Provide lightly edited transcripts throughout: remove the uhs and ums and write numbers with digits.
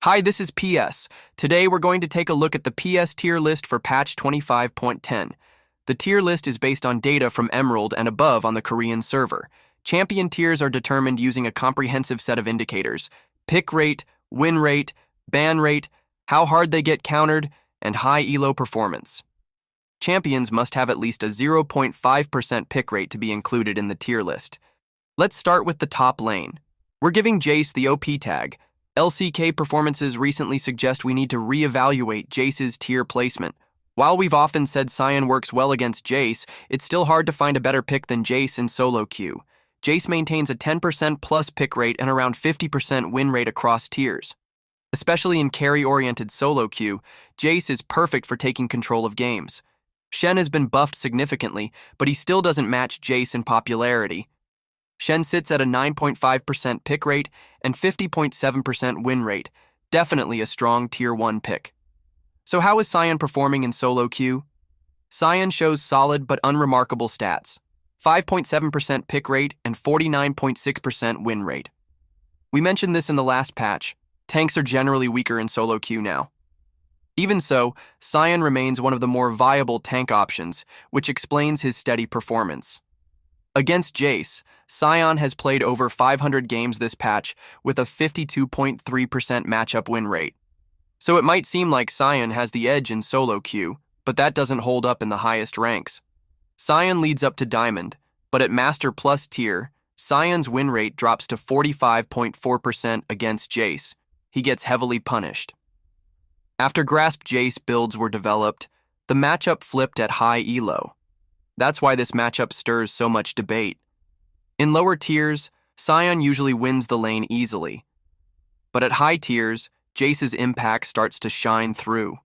Hi, this is PS. Today we're going to take a look at the PS tier list for patch 25.10. The tier list is based on data from Emerald and above on the Korean server. Champion tiers are determined using a comprehensive set of indicators: pick rate, win rate, ban rate, how hard they get countered, and high elo performance. Champions must have at least a 0.5% pick rate to be included in the tier list. Let's start with the top lane. We're giving Jace the OP tag. LCK performances recently suggest we need to reevaluate Jace's tier placement. While we've often said Sion works well against Jace, it's still hard to find a better pick than Jace in solo queue. Jace maintains a 10% plus pick rate and around 50% win rate across tiers. Especially in carry-oriented solo queue, Jace is perfect for taking control of games. Shen has been buffed significantly, but he still doesn't match Jace in popularity. Shen sits at a 9.5% pick rate and 50.7% win rate, definitely a strong tier 1 pick. So how is Sion performing in solo queue? Sion shows solid but unremarkable stats: 5.7% pick rate and 49.6% win rate. We mentioned this in the last patch. Tanks are generally weaker in solo queue now. Even so, Sion remains one of the more viable tank options, which explains his steady performance. Against Jace, Sion has played over 500 games this patch with a 52.3% matchup win rate. So it might seem like Sion has the edge in solo queue, but that doesn't hold up in the highest ranks. Sion leads up to Diamond, but at Master Plus tier, Sion's win rate drops to 45.4% against Jace. He gets heavily punished. After Grasp Jace builds were developed, the matchup flipped at high elo. That's why this matchup stirs so much debate. In lower tiers, Sion usually wins the lane easily. But at high tiers, Jace's impact starts to shine through.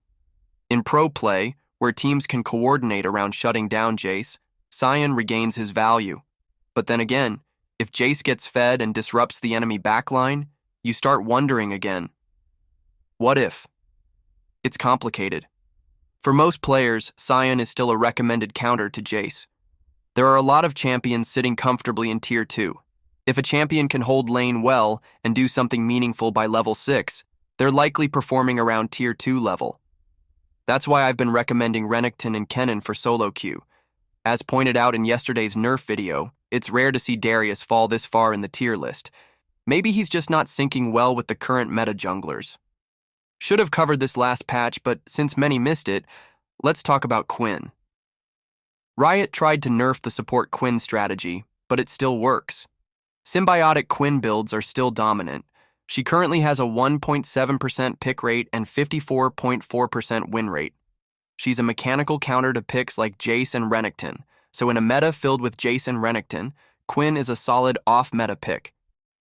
In pro play, where teams can coordinate around shutting down Jace, Sion regains his value. But then again, if Jace gets fed and disrupts the enemy backline, you start wondering again. What if? It's complicated. For most players, Sion is still a recommended counter to Jace. There are a lot of champions sitting comfortably in Tier 2. If a champion can hold lane well and do something meaningful by level 6, they're likely performing around Tier 2 level. That's why I've been recommending Renekton and Kennen for solo queue. As pointed out in yesterday's nerf video, it's rare to see Darius fall this far in the tier list. Maybe he's just not syncing well with the current meta junglers. Should have covered this last patch, but since many missed it, let's talk about Quinn. Riot tried to nerf the support Quinn strategy, but it still works. Symbiotic Quinn builds are still dominant. She currently has a 1.7% pick rate and 54.4% win rate. She's a mechanical counter to picks like Jace and Renekton, so in a meta filled with Jace and Renekton, Quinn is a solid off-meta pick.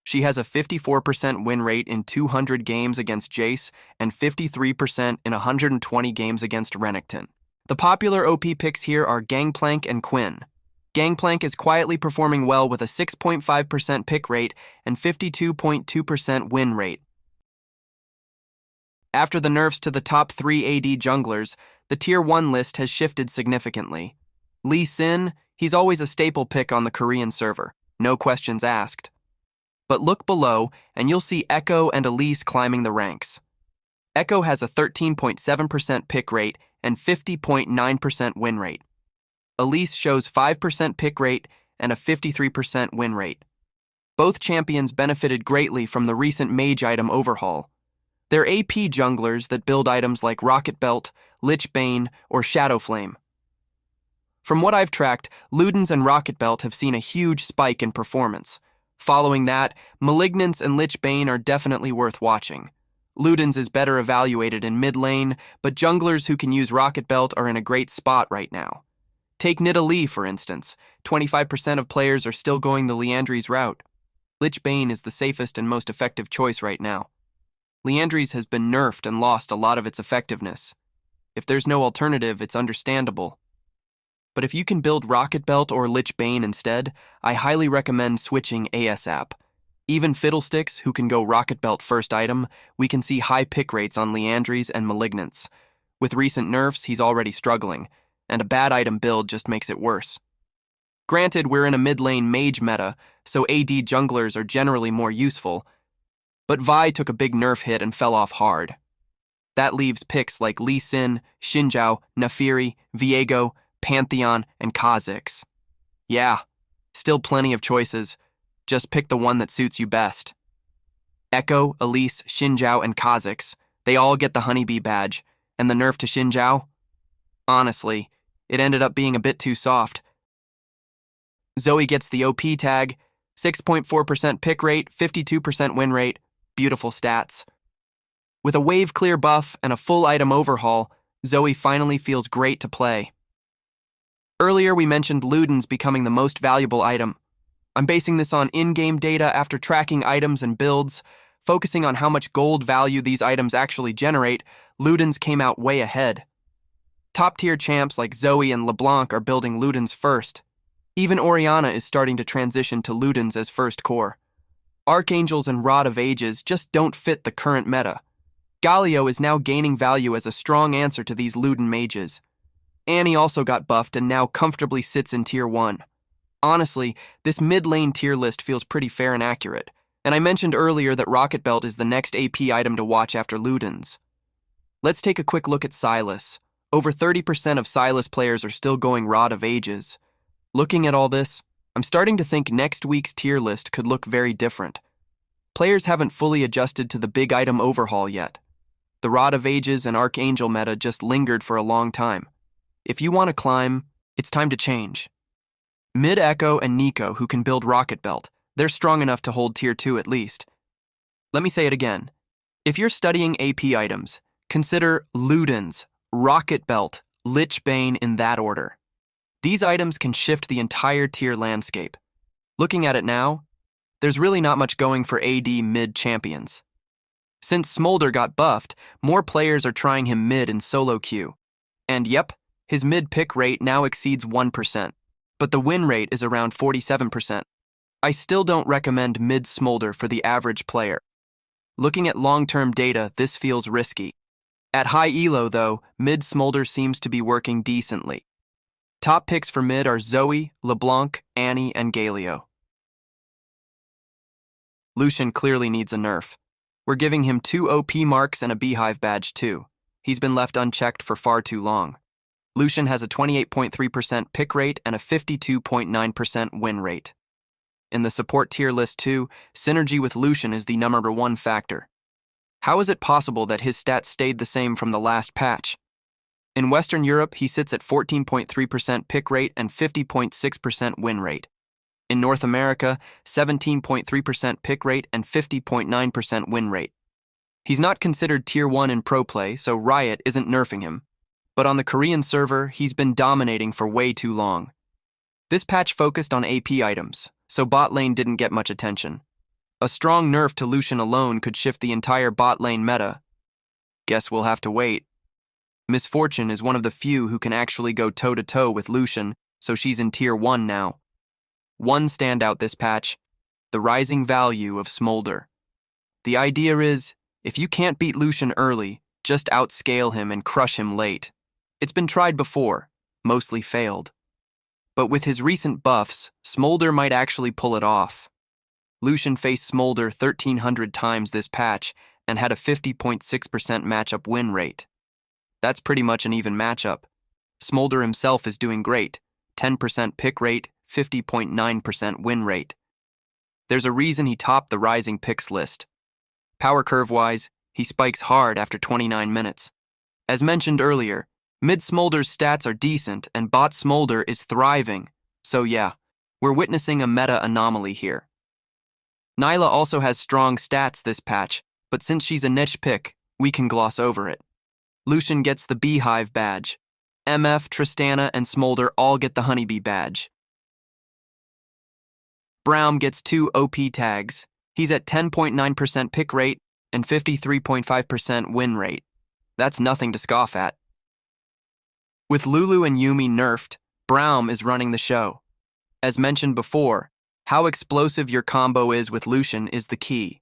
She has a 54% win rate in 200 games against Jace and 53% in 120 games against Renekton. The popular OP picks here are Gangplank and Quinn. Gangplank is quietly performing well with a 6.5% pick rate and 52.2% win rate. After the nerfs to the top 3 AD junglers, the Tier 1 list has shifted significantly. Lee Sin, he's always a staple pick on the Korean server, no questions asked. But look below, and you'll see Echo and Elise climbing the ranks. Echo has a 13.7% pick rate and 50.9% win rate. Elise shows 5% pick rate and a 53% win rate. Both champions benefited greatly from the recent mage item overhaul. They're AP junglers that build items like Rocket Belt, Lich Bane, or Shadow Flame. From what I've tracked, Ludens and Rocket Belt have seen a huge spike in performance. Following that, Malignance and Lich Bane are definitely worth watching. Ludens is better evaluated in mid lane, but junglers who can use Rocket Belt are in a great spot right now. Take Nidalee, for instance. 25% of players are still going the Liandry's route. Lich Bane is the safest and most effective choice right now. Liandry's has been nerfed and lost a lot of its effectiveness. If there's no alternative, it's understandable. But if you can build Rocket Belt or Lich Bane instead, I highly recommend switching ASAP. Even Fiddlesticks, who can go Rocket Belt first item, we can see high pick rates on Liandry's and Malignance. With recent nerfs, he's already struggling, and a bad item build just makes it worse. Granted, we're in a mid-lane mage meta, so AD junglers are generally more useful, But Vi took a big nerf hit and fell off hard. That leaves picks like Lee Sin, Xinjiao, Naafiri, Viego, Pantheon, and Kha'Zix. Yeah, still plenty of choices. Just pick the one that suits you best. Echo, Elise, Xinjiao, and Kha'Zix, they all get the honeybee badge, and the nerf to Xinjiao? Honestly, it ended up being a bit too soft. Zoe gets the OP tag, 6.4% pick rate, 52% win rate, beautiful stats. With a wave clear buff and a full item overhaul, Zoe finally feels great to play. Earlier we mentioned Ludens becoming the most valuable item. I'm basing this on in-game data after tracking items and builds, focusing on how much gold value these items actually generate. Ludens came out way ahead. Top-tier champs like Zoe and LeBlanc are building Ludens first. Even Orianna is starting to transition to Ludens as first core. Archangels and Rod of Ages just don't fit the current meta. Galio is now gaining value as a strong answer to these Luden mages. Annie also got buffed and now comfortably sits in Tier 1. Honestly, this mid-lane tier list feels pretty fair and accurate, and I mentioned earlier that Rocket Belt is the next AP item to watch after Ludens. Let's take a quick look at Sylas. Over 30% of Sylas players are still going Rod of Ages. Looking at all this, I'm starting to think next week's tier list could look very different. Players haven't fully adjusted to the big item overhaul yet. The Rod of Ages and Archangel meta just lingered for a long time. If you want to climb, it's time to change. Mid Echo and Nico, who can build Rocket Belt, they're strong enough to hold Tier 2 at least. Let me say it again. If you're studying AP items, consider Ludens, Rocket Belt, Lich Bane in that order. These items can shift the entire tier landscape. Looking at it now, there's really not much going for AD mid champions. Since Smolder got buffed, more players are trying him mid in solo queue. And yep, his mid pick rate now exceeds 1%, but the win rate is around 47%. I still don't recommend mid Smolder for the average player. Looking at long-term data, this feels risky. At high elo, though, mid Smolder seems to be working decently. Top picks for mid are Zoe, LeBlanc, Annie, and Galio. Lucian clearly needs a nerf. We're giving him 2 OP marks and a beehive badge too. He's been left unchecked for far too long. Lucian has a 28.3% pick rate and a 52.9% win rate. In the support tier list too, synergy with Lucian is the number 1 factor. How is it possible that his stats stayed the same from the last patch? In Western Europe, he sits at 14.3% pick rate and 50.6% win rate. In North America, 17.3% pick rate and 50.9% win rate. He's not considered Tier 1 in pro play, so Riot isn't nerfing him. But on the Korean server, he's been dominating for way too long. This patch focused on AP items, so bot lane didn't get much attention. A strong nerf to Lucian alone could shift the entire bot lane meta. Guess we'll have to wait. Misfortune is one of the few who can actually go toe-to-toe with Lucian, so she's in Tier 1 now. One standout this patch, the rising value of Smolder. The idea is, if you can't beat Lucian early, just outscale him and crush him late. It's been tried before, mostly failed. But with his recent buffs, Smolder might actually pull it off. Lucian faced Smolder 1,300 times this patch and had a 50.6% matchup win rate. That's pretty much an even matchup. Smolder himself is doing great, 10% pick rate, 50.9% win rate. There's a reason he topped the rising picks list. Power curve-wise, he spikes hard after 29 minutes. As mentioned earlier, mid Smolder's stats are decent and bot Smolder is thriving, so yeah, we're witnessing a meta anomaly here. Nyla also has strong stats this patch, but since she's a niche pick, we can gloss over it. Lucian gets the beehive badge. MF, Tristana, and Smolder all get the honeybee badge. Braum gets 2 OP tags. He's at 10.9% pick rate and 53.5% win rate. That's nothing to scoff at. With Lulu and Yuumi nerfed, Braum is running the show. As mentioned before, how explosive your combo is with Lucian is the key.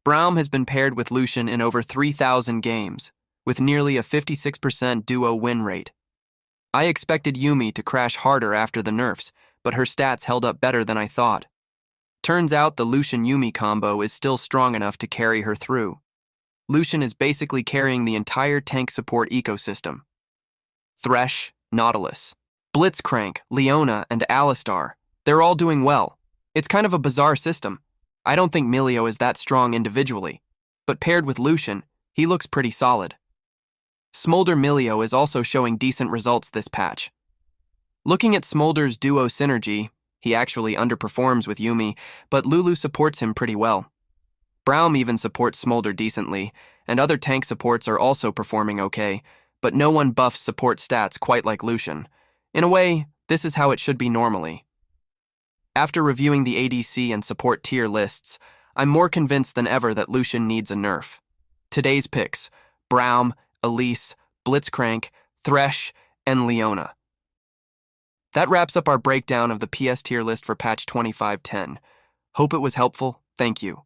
Braum has been paired with Lucian in over 3,000 games, with nearly a 56% duo win rate. I expected Yuumi to crash harder after the nerfs, but her stats held up better than I thought. Turns out the Lucian-Yumi combo is still strong enough to carry her through. Lucian is basically carrying the entire tank support ecosystem. Thresh, Nautilus, Blitzcrank, Leona, and Alistar, they're all doing well. It's kind of a bizarre system. I don't think Milio is that strong individually, but paired with Lucian, he looks pretty solid. Smolder Milio is also showing decent results this patch. Looking at Smolder's duo synergy, he actually underperforms with Yumi, but Lulu supports him pretty well. Braum even supports Smolder decently, and other tank supports are also performing okay, but no one buffs support stats quite like Lucian. In a way, this is how it should be normally. After reviewing the ADC and support tier lists, I'm more convinced than ever that Lucian needs a nerf. Today's picks: Braum, Elise, Blitzcrank, Thresh, and Leona. That wraps up our breakdown of the PS tier list for patch 2510. Hope it was helpful. Thank you.